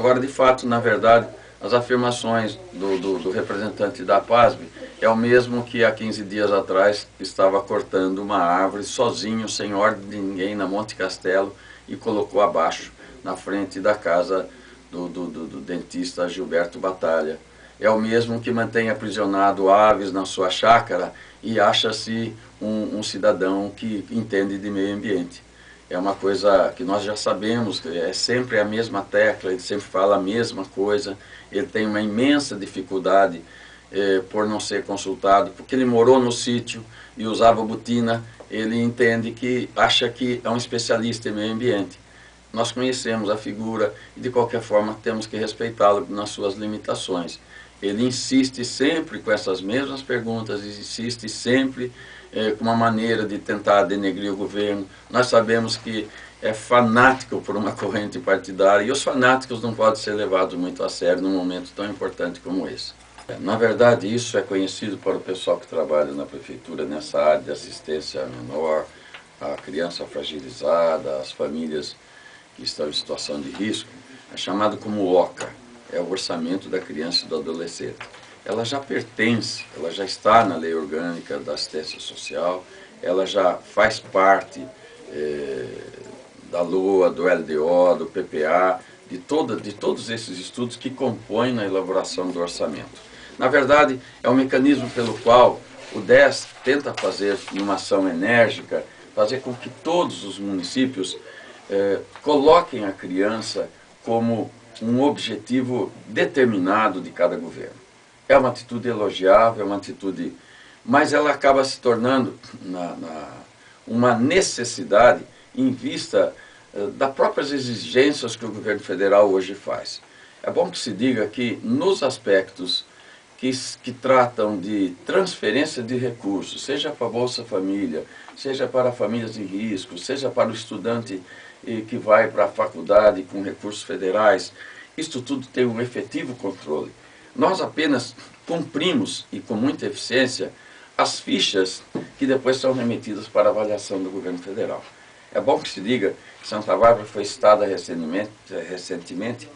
Agora, de fato, na verdade, as afirmações do representante da APASB é o mesmo que há 15 dias atrás estava cortando uma árvore sozinho, sem ordem de ninguém, na Monte Castelo, e colocou abaixo, na frente da casa do dentista Gilberto Batalha. É o mesmo que mantém aprisionado aves na sua chácara e acha-se um cidadão que entende de meio ambiente. É uma coisa que nós já sabemos, é sempre a mesma tecla, ele sempre fala a mesma coisa, ele tem uma imensa dificuldade por não ser consultado, porque ele morou no sítio e usava botina, ele entende que, acha que é um especialista em meio ambiente. Nós conhecemos a figura e, de qualquer forma, temos que respeitá-lo nas suas limitações. Ele insiste sempre com essas mesmas perguntas, insiste sempre com uma maneira de tentar denegrir o governo. Nós sabemos que é fanático por uma corrente partidária e os fanáticos não podem ser levados muito a sério num momento tão importante como esse. Na verdade, isso é conhecido para o pessoal que trabalha na prefeitura nessa área de assistência menor, a criança fragilizada, as famílias que estão em situação de risco, é chamado como OCA, é o Orçamento da Criança e do Adolescente. Ela já pertence, ela já está na Lei Orgânica da Assistência Social, ela já faz parte da LOA, do LDO, do PPA, de todos esses estudos que compõem na elaboração do orçamento. Na verdade, é um mecanismo pelo qual o DES tenta fazer, numa ação enérgica, fazer com que todos os municípios coloquem a criança como um objetivo determinado de cada governo. É uma atitude elogiável, é uma atitude, mas ela acaba se tornando uma necessidade em vista das próprias exigências que o governo federal hoje faz. É bom que se diga que nos aspectos que tratam de transferência de recursos, seja para a Bolsa Família, seja para famílias em risco, seja para o estudante que vai para a faculdade com recursos federais, isto tudo tem um efetivo controle. Nós apenas cumprimos, e com muita eficiência, as fichas que depois são remetidas para avaliação do governo federal. É bom que se diga que Santa Bárbara foi citada recentemente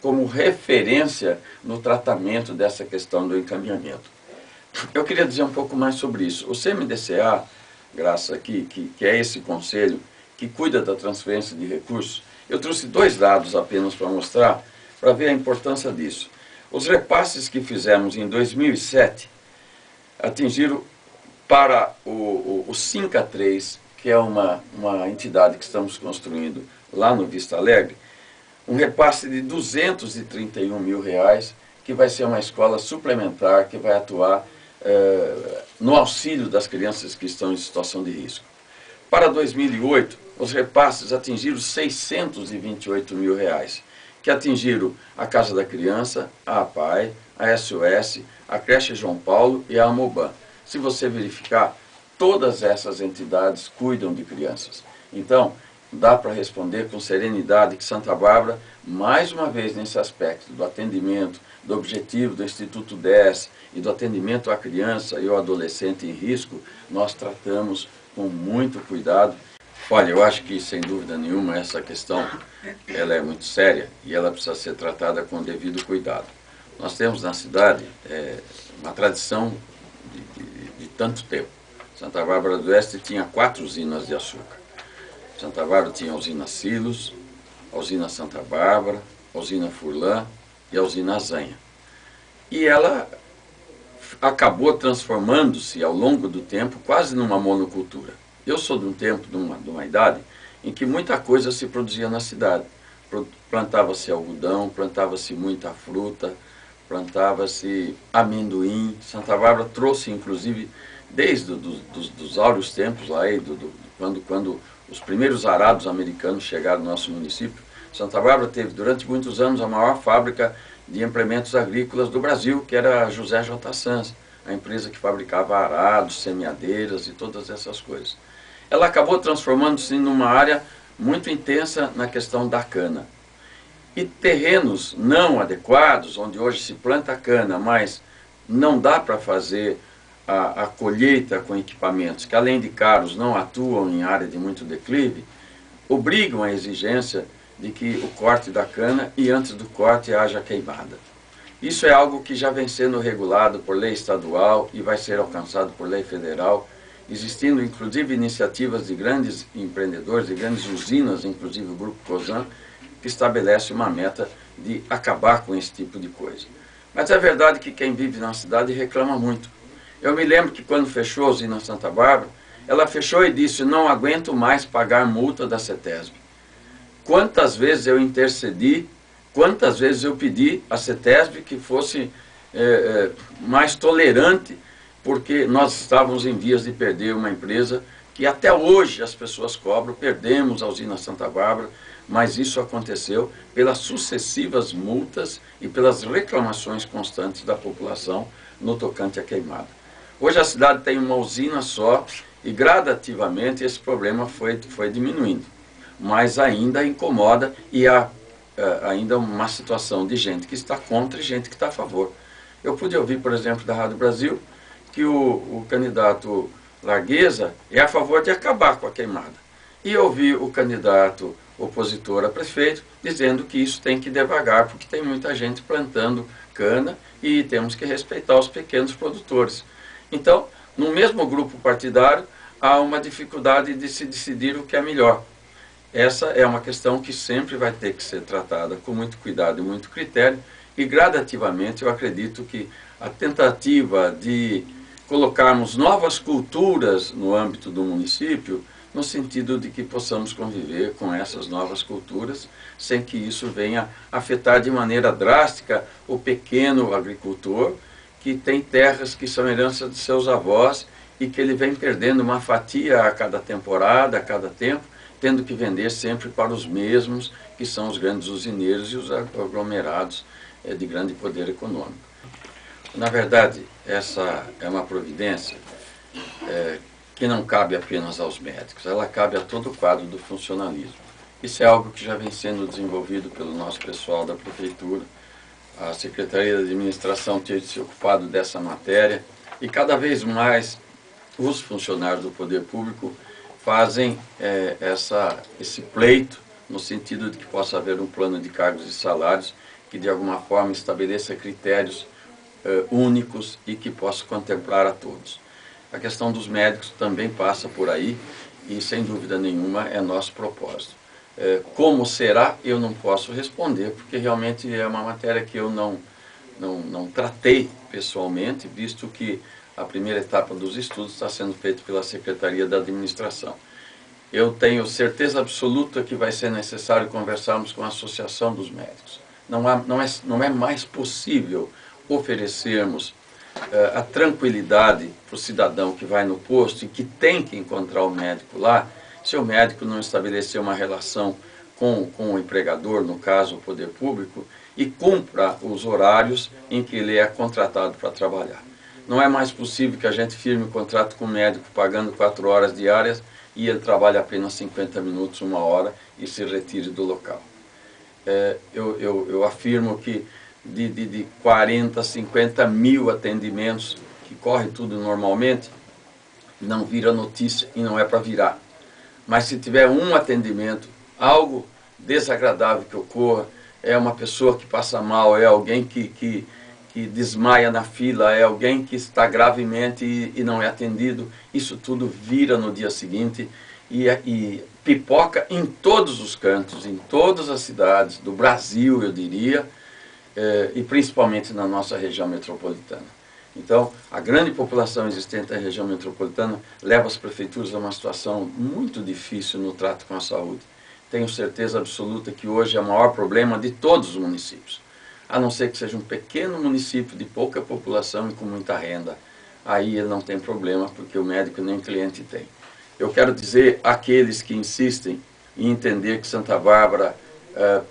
como referência no tratamento dessa questão do encaminhamento. Eu queria dizer um pouco mais sobre isso. O CMDCA, Graça, que é esse conselho que cuida da transferência de recursos, eu trouxe 2 dados apenas para mostrar, para ver a importância disso. Os repasses que fizemos em 2007 atingiram para o Sinca 3, que é uma entidade que estamos construindo lá no Vista Alegre, um repasse de R$231 mil, que vai ser uma escola suplementar que vai atuar no auxílio das crianças que estão em situação de risco. Para 2008, os repasses atingiram R$628 mil, que atingiram a Casa da Criança, a APAE, a SOS, a Creche João Paulo e a Amoban. Se você verificar, todas essas entidades cuidam de crianças. Então, dá para responder com serenidade que Santa Bárbara, mais uma vez nesse aspecto do atendimento, do objetivo do Instituto DES e do atendimento à criança e ao adolescente em risco, nós tratamos com muito cuidado. Olha, eu acho que, sem dúvida nenhuma, essa questão ela é muito séria e ela precisa ser tratada com o devido cuidado. Nós temos na cidade uma tradição de tanto tempo. Santa Bárbara do Oeste tinha 4 usinas de açúcar. Santa Bárbara tinha a usina Silos, a usina Santa Bárbara, a usina Furlan e a usina Azanha. E ela acabou transformando-se ao longo do tempo quase numa monocultura. Eu sou de um tempo, de uma idade, em que muita coisa se produzia na cidade. Plantava-se algodão, plantava-se muita fruta, plantava-se amendoim. Santa Bárbara trouxe, inclusive, desde dos áureos tempos, lá, quando os primeiros arados americanos chegaram no nosso município, Santa Bárbara teve durante muitos anos a maior fábrica de implementos agrícolas do Brasil, que era a José J. Sanz, a empresa que fabricava arados, semeadeiras e todas essas coisas. Ela acabou transformando-se numa área muito intensa na questão da cana. E terrenos não adequados, onde hoje se planta cana, mas não dá para fazer a colheita com equipamentos que, além de caros, não atuam em área de muito declive, obrigam a exigência de que o corte da cana e antes do corte haja queimada. Isso é algo que já vem sendo regulado por lei estadual e vai ser alcançado por lei federal, existindo inclusive iniciativas de grandes empreendedores, de grandes usinas, inclusive o Grupo Cosan, que estabelece uma meta de acabar com esse tipo de coisa. Mas é verdade que quem vive na cidade reclama muito. Eu me lembro que quando fechou a usina Santa Bárbara, ela fechou e disse: não aguento mais pagar multa da CETESB. Quantas vezes eu intercedi, quantas vezes eu pedi à CETESB que fosse mais tolerante, porque nós estávamos em vias de perder uma empresa que até hoje as pessoas cobram. Perdemos a usina Santa Bárbara, mas isso aconteceu pelas sucessivas multas e pelas reclamações constantes da população no tocante à queimada. Hoje a cidade tem uma usina só e gradativamente esse problema foi diminuindo, mas ainda incomoda e há ainda uma situação de gente que está contra e gente que está a favor. Eu pude ouvir, por exemplo, da Rádio Brasil, que o candidato Largueza é a favor de acabar com a queimada. E eu ouvi o candidato opositor a prefeito dizendo que isso tem que ir devagar, porque tem muita gente plantando cana e temos que respeitar os pequenos produtores. Então, no mesmo grupo partidário, há uma dificuldade de se decidir o que é melhor. Essa é uma questão que sempre vai ter que ser tratada com muito cuidado e muito critério, e gradativamente eu acredito que a tentativa de colocarmos novas culturas no âmbito do município, no sentido de que possamos conviver com essas novas culturas, sem que isso venha afetar de maneira drástica o pequeno agricultor, que tem terras que são herança de seus avós e que ele vem perdendo uma fatia a cada temporada, a cada tempo, tendo que vender sempre para os mesmos, que são os grandes usineiros e os aglomerados de grande poder econômico. Na verdade, essa é uma providência que não cabe apenas aos médicos, ela cabe a todo o quadro do funcionalismo. Isso é algo que já vem sendo desenvolvido pelo nosso pessoal da Prefeitura. A Secretaria de Administração tem se ocupado dessa matéria e cada vez mais os funcionários do poder público fazem esse pleito no sentido de que possa haver um plano de cargos e salários que de alguma forma estabeleça critérios únicos e que possa contemplar a todos. A questão dos médicos também passa por aí e, sem dúvida nenhuma, é nosso propósito. Como será, eu não posso responder, porque realmente é uma matéria que eu não tratei pessoalmente, visto que a primeira etapa dos estudos está sendo feita pela Secretaria da Administração. Eu tenho certeza absoluta que vai ser necessário conversarmos com a Associação dos Médicos. Não é mais possível oferecermos a tranquilidade para o cidadão que vai no posto e que tem que encontrar o médico lá, se o médico não estabelecer uma relação com o empregador, no caso o poder público, e cumpra os horários em que ele é contratado para trabalhar. Não é mais possível que a gente firme um contrato com o médico pagando 4 horas diárias e ele trabalhe apenas 50 minutos, 1 hora e se retire do local. Eu afirmo que de 40, 50 mil atendimentos, que corre tudo normalmente, não vira notícia e não é para virar. Mas se tiver um atendimento, algo desagradável que ocorra, é uma pessoa que passa mal, é alguém que desmaia na fila, é alguém que está gravemente e não é atendido, isso tudo vira no dia seguinte e pipoca em todos os cantos, em todas as cidades do Brasil, eu diria, e principalmente na nossa região metropolitana. Então, a grande população existente na região metropolitana leva as prefeituras a uma situação muito difícil no trato com a saúde. Tenho certeza absoluta que hoje é o maior problema de todos os municípios, a não ser que seja um pequeno município de pouca população e com muita renda. Aí ele não tem problema, porque o médico nem cliente tem. Eu quero dizer àqueles que insistem em entender que Santa Bárbara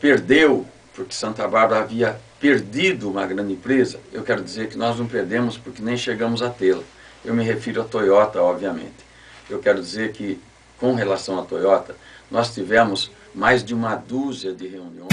perdeu, porque Santa Bárbara havia perdido uma grande empresa, eu quero dizer que nós não perdemos porque nem chegamos a tê-la. Eu me refiro à Toyota, obviamente. Eu quero dizer que, com relação à Toyota, nós tivemos mais de uma dúzia de reuniões.